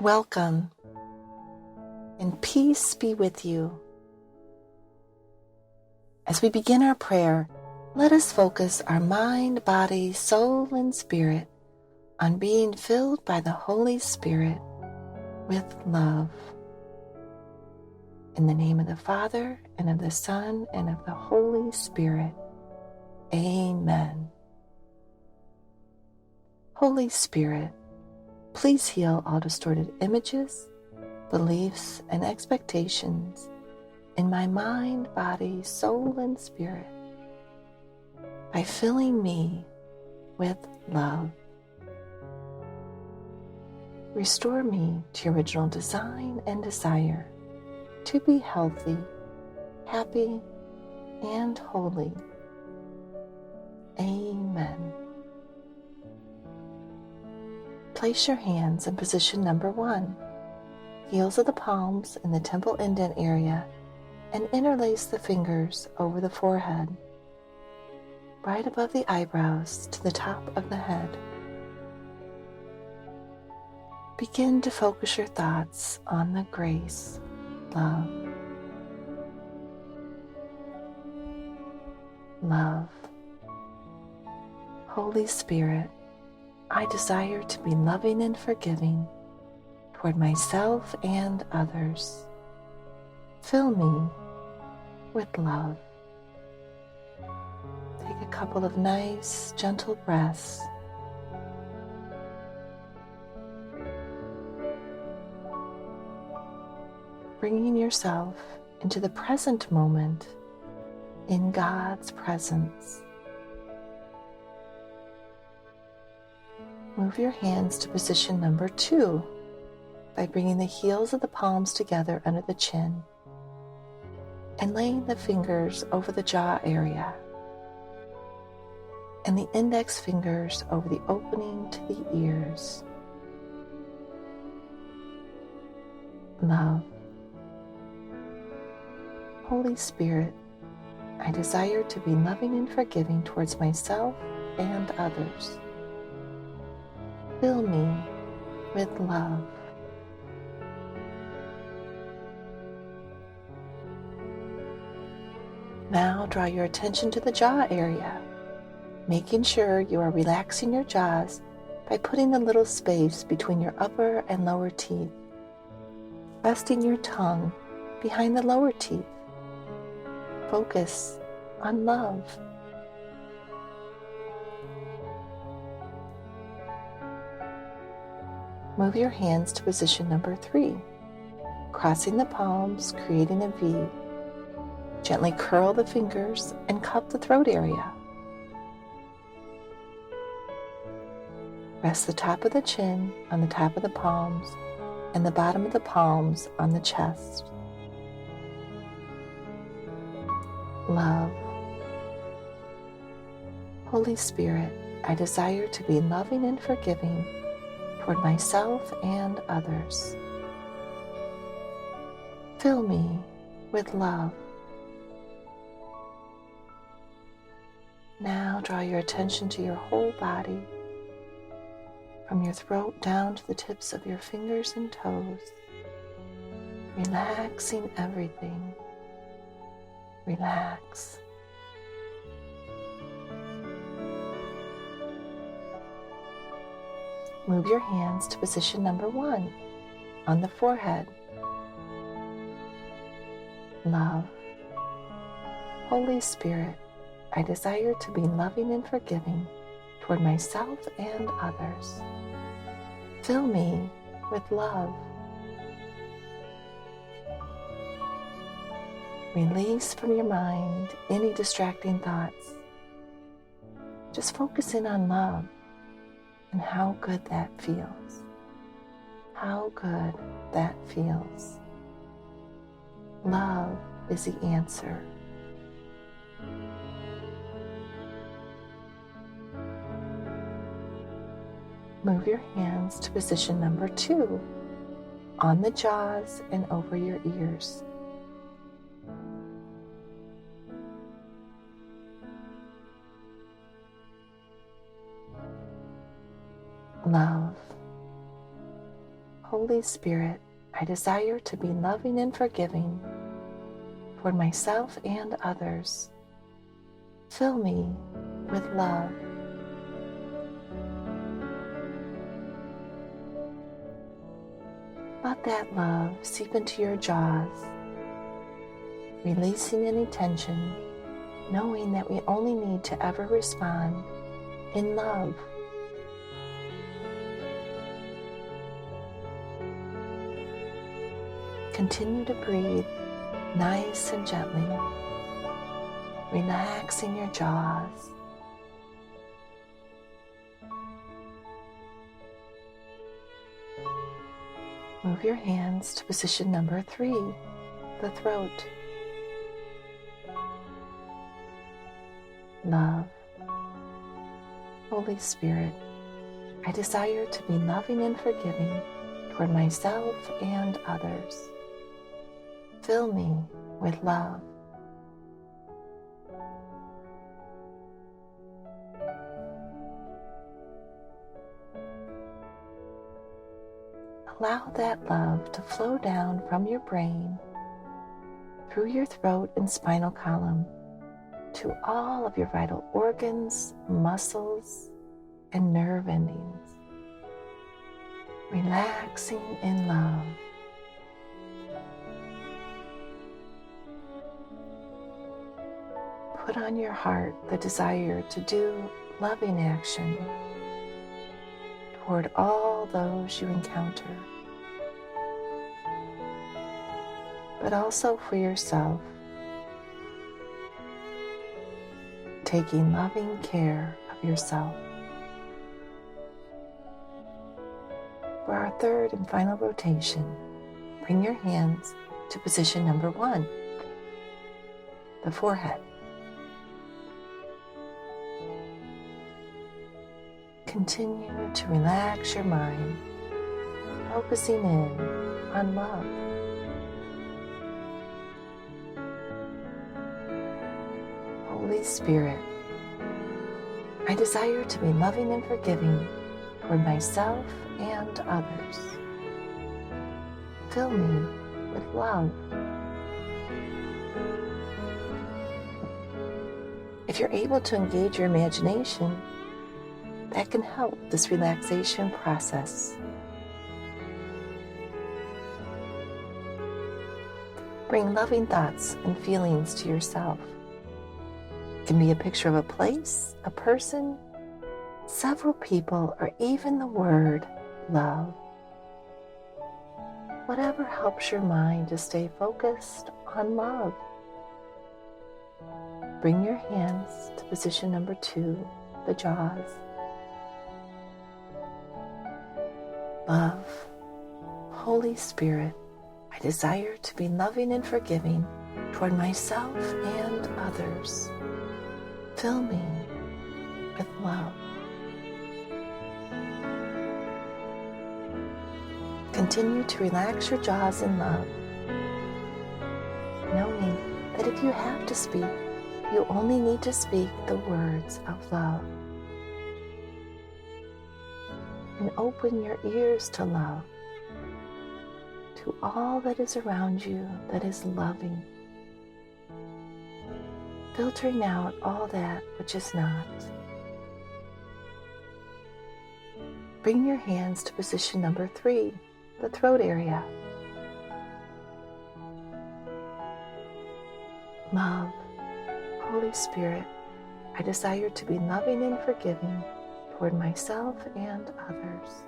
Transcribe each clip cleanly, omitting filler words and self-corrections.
Welcome, and peace be with you. As we begin our prayer, let us focus our mind, body, soul, and spirit on being filled by the Holy Spirit with love. In the name of the Father, and of the Son, and of the Holy Spirit. Amen. Holy Spirit, please heal all distorted images, beliefs, and expectations in my mind, body, soul, and spirit by filling me with love. Restore me to your original design and desire to be healthy, happy, and holy. Amen. Place your hands in position number 1, heels of the palms in the temple indent area, and interlace the fingers over the forehead, right above the eyebrows to the top of the head. Begin to focus your thoughts on the grace, love, love. Holy Spirit, I desire to be loving and forgiving toward myself and others. Fill me with love. Take a couple of nice, gentle breaths. Bringing yourself into the present moment in God's presence. Move your hands to position number 2 by bringing the heels of the palms together under the chin and laying the fingers over the jaw area and the index fingers over the opening to the ears. Love. Holy Spirit, I desire to be loving and forgiving towards myself and others. Fill me with love. Now draw your attention to the jaw area, making sure you are relaxing your jaws by putting a little space between your upper and lower teeth, resting your tongue behind the lower teeth. Focus on love. Move your hands to position number 3, crossing the palms, creating a V. Gently curl the fingers and cup the throat area. Rest the top of the chin on the top of the palms and the bottom of the palms on the chest. Love. Holy Spirit, I desire to be loving and forgiving toward myself and others. Fill me with love. Now draw your attention to your whole body, from your throat down to the tips of your fingers and toes, relaxing everything. Relax. Move your hands to position number 1 on the forehead. Love. Holy Spirit, I desire to be loving and forgiving toward myself and others. Fill me with love. Release from your mind any distracting thoughts. Just focus in on love and how good that feels. How good that feels. Love is the answer. Move your hands to position number 2 on the jaws and over your ears. Love. Holy Spirit, I desire to be loving and forgiving toward myself and others. Fill me with love. Let that love seep into your jaws, releasing any tension, knowing that we only need to ever respond in love. Continue to breathe nice and gently, relaxing your jaws. Move your hands to position number 3, the throat. Love. Holy Spirit, I desire to be loving and forgiving toward myself and others. Fill me with love. Allow that love to flow down from your brain, through your throat and spinal column, to all of your vital organs, muscles, and nerve endings. Relaxing in love. Put on your heart the desire to do loving action toward all those you encounter, but also for yourself, taking loving care of yourself. For our third and final rotation, bring your hands to position number 1, the forehead. Continue to relax your mind, focusing in on love. Holy Spirit, I desire to be loving and forgiving toward myself and others. Fill me with love. If you're able to engage your imagination, that can help this relaxation process. Bring loving thoughts and feelings to yourself. It can be a picture of a place, a person, several people, or even the word love. Whatever helps your mind to stay focused on love. Bring your hands to position number 2, the jaws. Love. Holy Spirit, I desire to be loving and forgiving toward myself and others. Fill me with love. Continue to relax your jaws in love, knowing that if you have to speak, you only need to speak the words of love. And open your ears to love, to all that is around you that is loving, filtering out all that which is not. Bring your hands to position number 3, the throat area. Love. Holy Spirit, I desire to be loving and forgiving toward myself and others.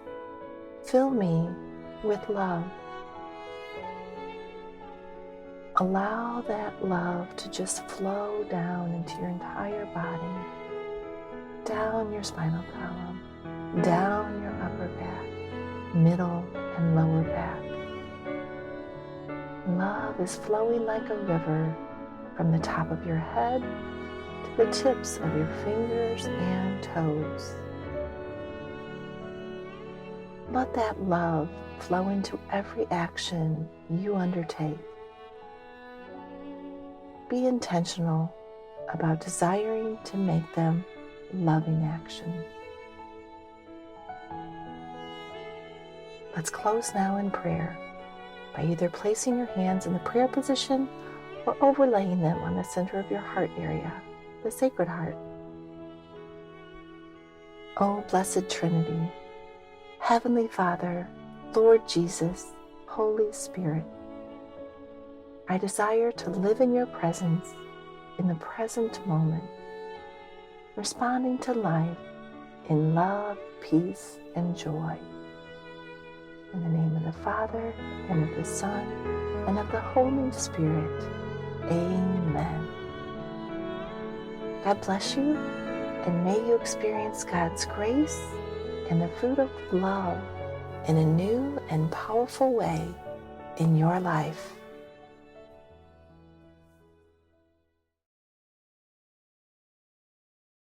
Fill me with love. Allow that love to just flow down into your entire body, down your spinal column, down your upper back, middle and lower back. Love is flowing like a river from the top of your head to the tips of your fingers and toes. Let that love flow into every action you undertake. Be intentional about desiring to make them loving actions. Let's close now in prayer by either placing your hands in the prayer position or overlaying them on the center of your heart area, the Sacred Heart. O Blessed Trinity, Heavenly Father, Lord Jesus, Holy Spirit, I desire to live in your presence in the present moment, responding to life in love, peace, and joy. In the name of the Father, and of the Son, and of the Holy Spirit. Amen. God bless you, and may you experience God's grace and the fruit of love in a new and powerful way in your life.